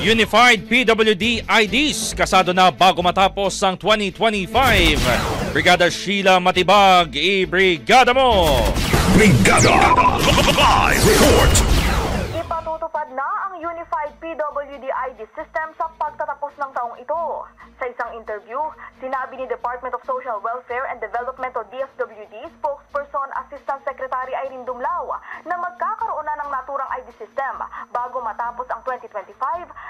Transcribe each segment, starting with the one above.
Unified PWD IDs kasado na bago matapos ang 2025. Brigada Sheila Matibag, i-brigada mo! Brigada! Live report! Ipatutupad na ang Unified PWD ID system sa pagtatapos ng taong ito. Sa isang interview, sinabi ni Department of Social Welfare and Development o DSWD spokesperson Assistant Secretary Irene Dumlao na magkakaroon na ng naturang ID system bago matapos ang 2025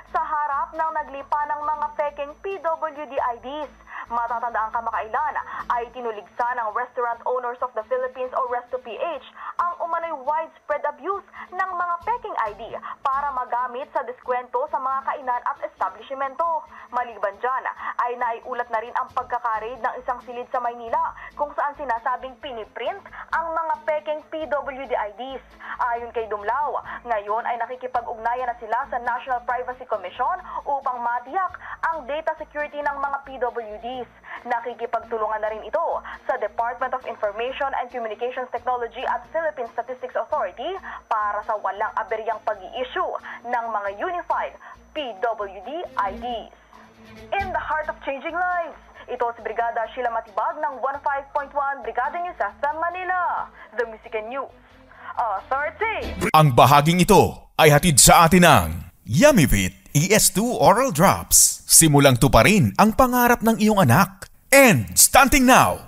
sa harap ng naglipa ng mga peking PWD IDs. Matatandaan kamakailan ay tinuligsa ng Restaurant Owners of the Philippines o Resto-PH ang umano'y widespread abuse ng mga peking ID para magamit sa diskwento sa mga kainan at establishmento. Maliban dyan ay naiulat na rin ang pagkakarid ng isang silid sa Maynila kung saan sinasabing piniprint ang mga peking PWD IDs. Ayon kay Dumlao, ngayon ay nakikipag-ugnayan na sila sa National Privacy Commission upang matiyak ang data security ng mga PWDs. Nakikipagtulungan na rin ito sa Department of Information and Communications Technology at Philippine Statistics Authority para sa walang aberyang pag-i-issue ng mga unified PWD IDs. In the heart of changing lives, ito si Brigada Sheila Matibag ng 15.1 Brigada News FM Manila, The Music and News Authority. Ang bahaging ito ay hatid sa atin ng Yummyvit ES2 Oral Drops. Simulang tuparin ang pangarap ng iyong anak. And stunting now,